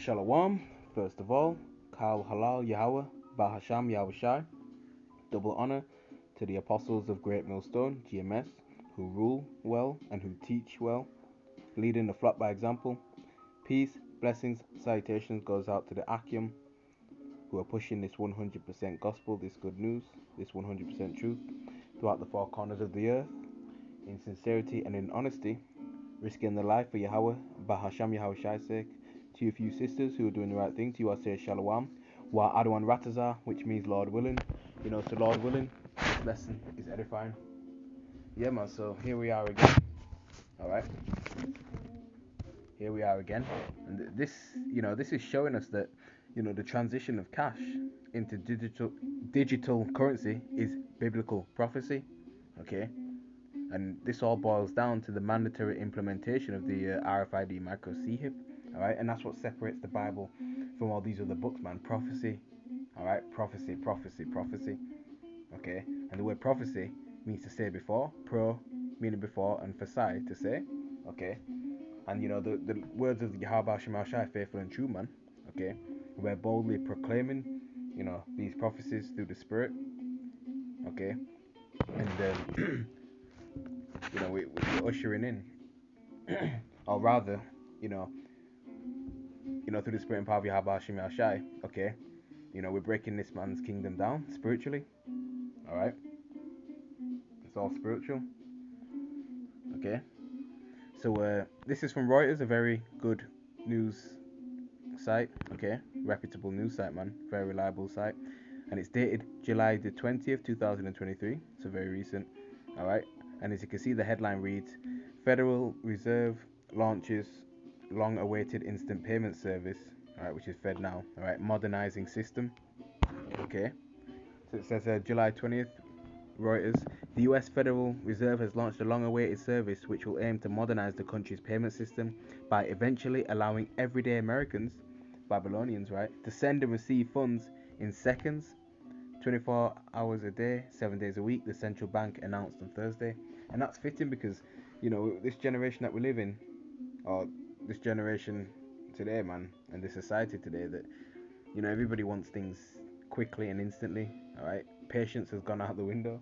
Shalom, first of all, Kal Halal Yahweh, Bahasham Yahushai, double honor to the apostles of Great Millstone, GMS, who rule well and who teach well, leading the flock by example. Peace, blessings, salutations goes out to the Akim, who are pushing this 100% gospel, this good news, this 100% truth, throughout the four corners of the earth, in sincerity and in honesty, risking their life for Yahweh, Bahasham Yahushai's sake. To you few sisters who are doing the right thing, to you I say Shalom, Wa Adwan Ratazah, which means Lord willing. So Lord willing, this lesson is edifying. Yeah, man, so here we are again. Alright? Here we are again. And this is showing us that, the transition of cash into digital currency is biblical prophecy. Okay? And this all boils down to the mandatory implementation of the RFID micro CHIP. Alright? And that's what separates the Bible from all these other books, man. Prophecy. Alright? Prophecy. Okay? And the word prophecy means to say before, pro meaning before, and phasai to say. Okay? And the words of Yahweh Shema Shai, faithful and true man. Okay? We're boldly proclaiming, these prophecies through the Spirit. Okay? And we're ushering in, or rather, through the Spirit and power of Yahweh Shema Shai. Okay? We're breaking this man's kingdom down spiritually. Alright? It's all spiritual. Okay? So this is from Reuters, a very good news site. Okay? Reputable news site, man. Very reliable site. And it's dated July the 20th, 2023. So very recent. Alright? And as you can see, the headline reads, Federal Reserve launches long-awaited instant payment service. Alright, which is FedNow. Alright, modernizing system. Okay? So it says July 20th, Reuters, the US Federal Reserve has launched a long-awaited service which will aim to modernize the country's payment system by eventually allowing everyday Americans, Babylonians, right, to send and receive funds in seconds, 24 hours a day, 7 days a week, the central bank announced on Thursday. And that's fitting because, this generation that we live in, or this generation today, man, and this society today, that, everybody wants things quickly and instantly, alright? Patience has gone out the window,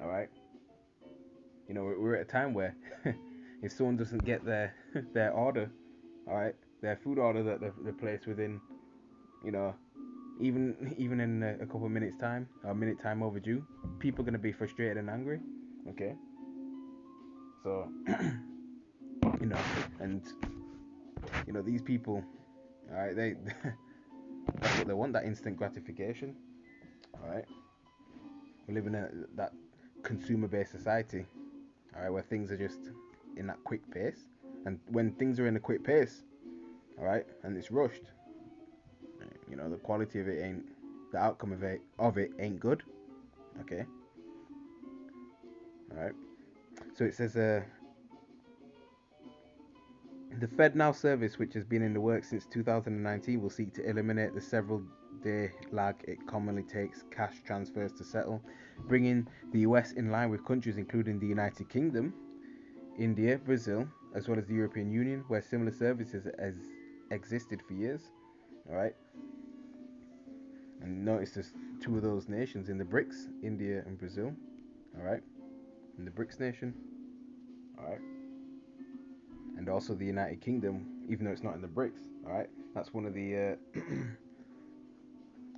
alright? We're at a time where if someone doesn't get their order, alright, their food order that they placed within, even in a couple of minutes time, or a minute time overdue, people are going to be frustrated and angry, okay? So, and, these people, alright, they, that's what they want, that instant gratification, alright? We live in that consumer-based society, alright, where things are just in that quick pace. And when things are in a quick pace, alright, and it's rushed, the quality of it ain't, the outcome of it ain't good. Okay? Alright. So it says, the FedNow service, which has been in the works since 2019, will seek to eliminate the several day lag it commonly takes cash transfers to settle, bringing the US in line with countries including the United Kingdom, India, Brazil, as well as the European Union, where similar services has existed for years. Alright? And notice there's two of those nations in the BRICS, India and Brazil. Alright? In the BRICS nation. Alright? And also the United Kingdom, even though it's not in the BRICS. Alright? That's one of the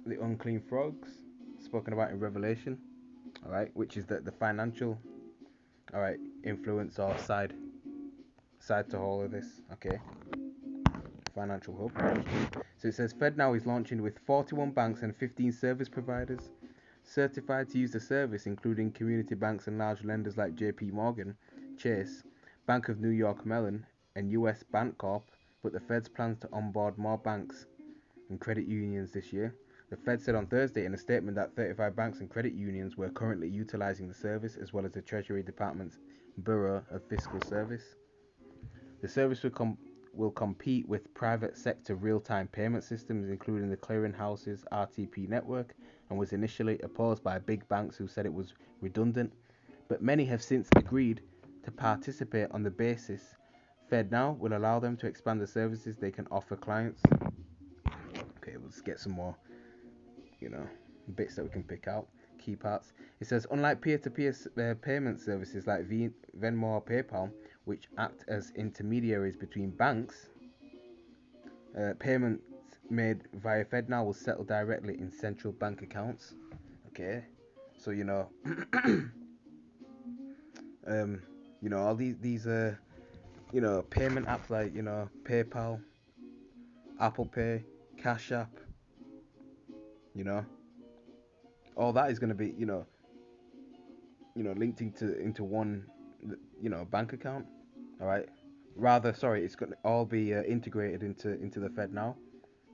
the unclean frogs spoken about in Revelation. Alright? Which is the financial, alright, influence or side to all of this. Okay? Financial hub. So it says FedNow is launching with 41 banks and 15 service providers certified to use the service, including community banks and large lenders like JP Morgan, Chase, Bank of New York Mellon, and US Bancorp. But the Fed's plans to onboard more banks and credit unions this year. The Fed said on Thursday in a statement that 35 banks and credit unions were currently utilizing the service, as well as the Treasury Department's Bureau of Fiscal Service. The service will compete with private sector real-time payment systems, including the clearinghouse's RTP network, and was initially opposed by big banks who said it was redundant, but many have since agreed to participate on the basis FedNow will allow them to expand the services they can offer clients. let's get some more, you know, bits that we can pick out, key parts. It says, unlike peer-to-peer payment services like Venmo or PayPal, which act as intermediaries between banks, payments made via FedNow will settle directly in central bank accounts. Okay, so all these payment apps like PayPal, Apple Pay, Cash App, you know, all that is going to be linked into one bank account. All right, rather, sorry, it's going to all be integrated into the FedNow.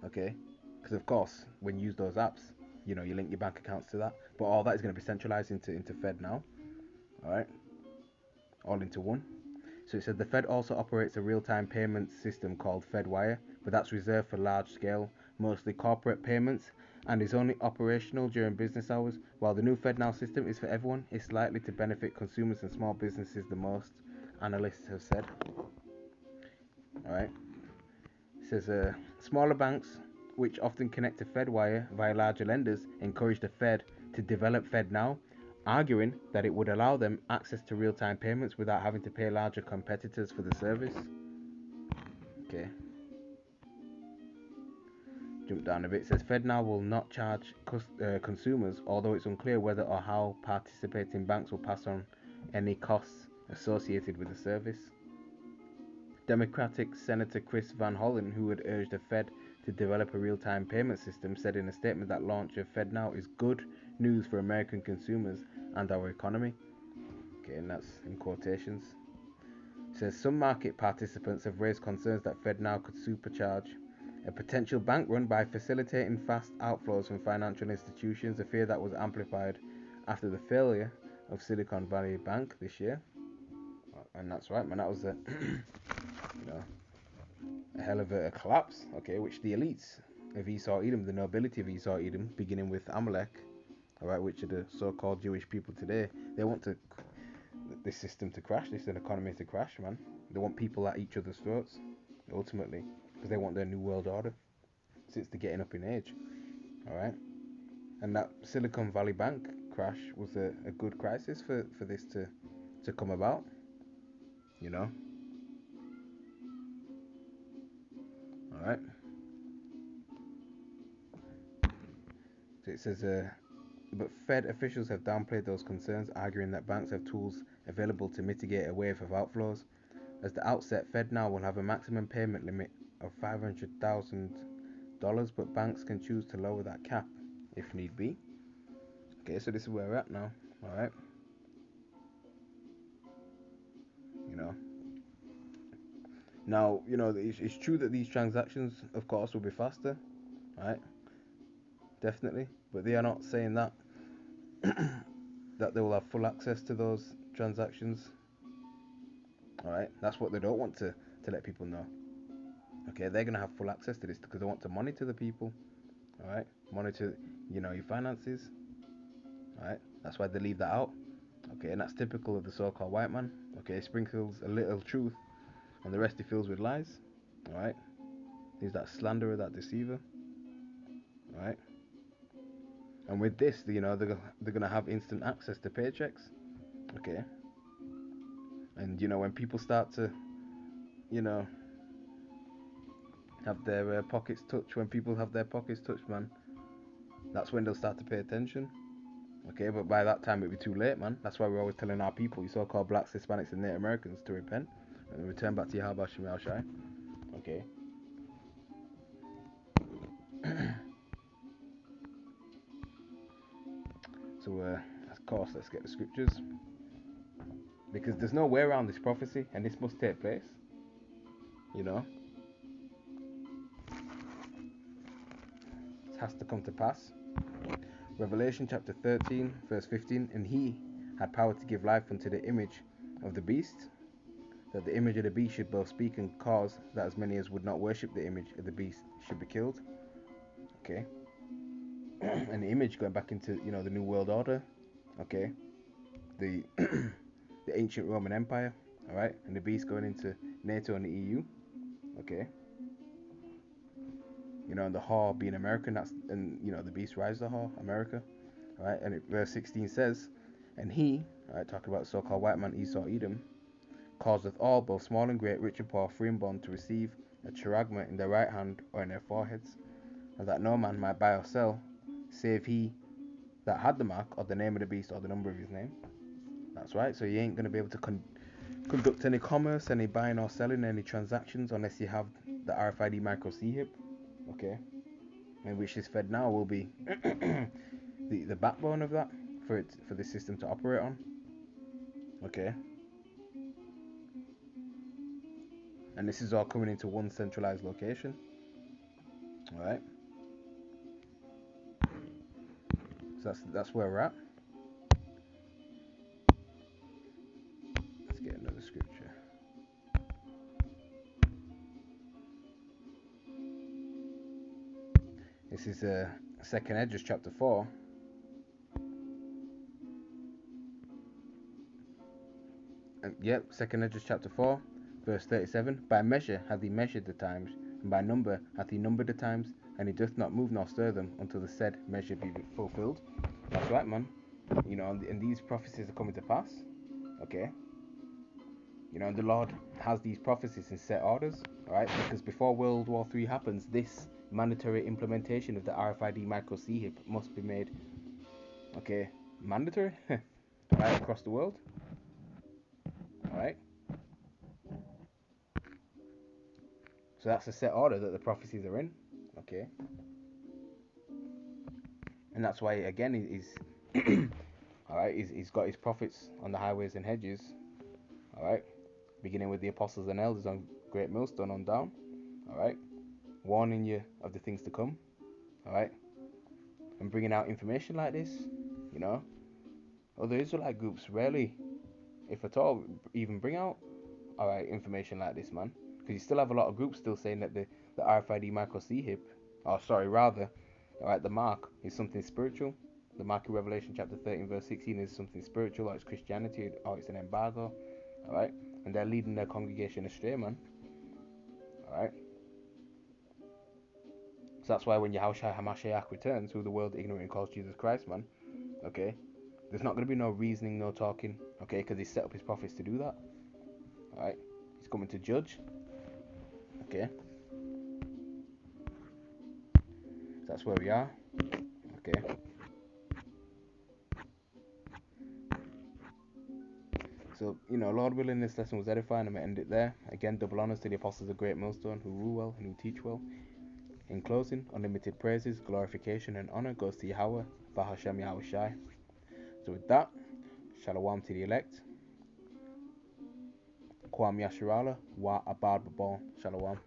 Okay, because of course when you use those apps, you link your bank accounts to that, but all that is going to be centralized into FedNow. All right, all into one. So it said the Fed also operates a real-time payment system called FedWire, but that's reserved for large-scale, mostly corporate payments, and is only operational during business hours. While the new FedNow system is for everyone, it's likely to benefit consumers and small businesses the most, analysts have said. Alright. It says smaller banks, which often connect to FedWire via larger lenders, encourage the Fed to develop FedNow, arguing that it would allow them access to real-time payments without having to pay larger competitors for the service. Okay. Jump down a bit. It says FedNow will not charge consumers, although it's unclear whether or how participating banks will pass on any costs associated with the service. Democratic Senator Chris Van Hollen, who had urged the Fed to develop a real-time payment system, said in a statement that launch of FedNow is good news for American consumers and our economy. Okay, and that's in quotations. It says some market participants have raised concerns that FedNow could supercharge a potential bank run by facilitating fast outflows from financial institutions, a fear that was amplified after the failure of Silicon Valley Bank this year. And that's right, man, that was a hell of a collapse, okay, which the elites of Esau Edom, the nobility of Esau Edom, beginning with Amalek, alright, which are the so-called Jewish people today, they want this system to crash, this economy to crash, man. They want people at each other's throats, ultimately, because they want their new world order, since they're getting up in age, alright? And that Silicon Valley Bank crash was a good crisis for this to come about, alright? So it says, but Fed officials have downplayed those concerns, arguing that banks have tools available to mitigate a wave of outflows. At the outset, FedNow will have a maximum payment limit of $500,000, but banks can choose to lower that cap if need be. Okay, so this is where we're at now. Alright. Now, it's true that these transactions, of course, will be faster. Right? Definitely. But they are not saying that they will have full access to those transactions. Alright? That's what they don't want to let people know. Okay, they're going to have full access to this because they want to monitor the people. Alright? Monitor, your finances. Alright? That's why they leave that out. Okay, and that's typical of the so-called white man. Okay, sprinkles a little truth and the rest he fills with lies. Alright? He's that slanderer, that deceiver. Alright? And with this, they're going to have instant access to paychecks. Okay? And, when people start to, have their pockets touched, when people have their pockets touched, man, that's when they'll start to pay attention. Okay, but by that time it'll be too late, man. That's why we're always telling our people, you so-called blacks, Hispanics, and Native Americans, to repent and return back to Yahweh Shem Shai. Okay. So, of course, let's get the scriptures, because there's no way around this prophecy, and this must take place. It has to come to pass. Revelation chapter 13, verse 15, and he had power to give life unto the image of the beast, that the image of the beast should both speak and cause that as many as would not worship the image of the beast should be killed. Okay. And the image going back into, the New World Order. Okay. The the ancient Roman Empire. Alright. And the beast going into NATO and the EU. Okay. and the Haw being American, and the beast rides the Haw, America, right? And verse 16 says, and he, right, talking about so-called white man Esau Edom, causeth all, both small and great, rich and poor, free and bond, to receive a charagma in their right hand or in their foreheads, and that no man might buy or sell, save he that had the mark, or the name of the beast, or the number of his name. That's right. So you ain't gonna be able to conduct any commerce, any buying or selling, any transactions, unless you have the RFID micro C chip. Okay, and which is FedNow will be the backbone of that for this system to operate on. Okay, and this is all coming into one centralized location. All right, so that's where we're at. Let's get another scripture. This is 2nd Esdras chapter 4. Yep, 2nd Esdras chapter 4, verse 37. By measure hath he measured the times, and by number hath he numbered the times, and he doth not move nor stir them until the said measure be fulfilled. That's right, man. And these prophecies are coming to pass. Okay. And the Lord has these prophecies in set orders, alright? Because before World War III happens, this mandatory implementation of the RFID micro C chip must be made, okay, mandatory, right, across the world, alright? So that's a set order that the prophecies are in, okay? And that's why, again, alright, he's got his prophets on the highways and hedges, alright? Beginning with the apostles and elders on Great Millstone on down, alright? Warning you of the things to come, alright? And bringing out information like this, other Israelite groups rarely, if at all, even bring out, alright, information like this, man. Because you still have a lot of groups still saying that the RFID micro C chip, alright, the mark is something spiritual. The mark in Revelation chapter 13 verse 16 is something spiritual, or it's Christianity, or it's an embargo, alright? And they're leading their congregation astray, man. Alright? So that's why when Yahushua HaMashiach returns, who the world ignorantly calls Jesus Christ, man, okay? There's not going to be no reasoning, no talking, okay? Because he set up his prophets to do that, alright? He's coming to judge, okay? So that's where we are, okay? So, Lord willing, this lesson was edifying. I'm going to end it there. Again, double honors to the apostles of Great Millstone who rule well and who teach well. In closing, unlimited praises, glorification, and honor goes to Yahweh, Bahashem Yahushai. So with that, shalom to the elect. Kwam Yasharala, wa abad babon, shalom.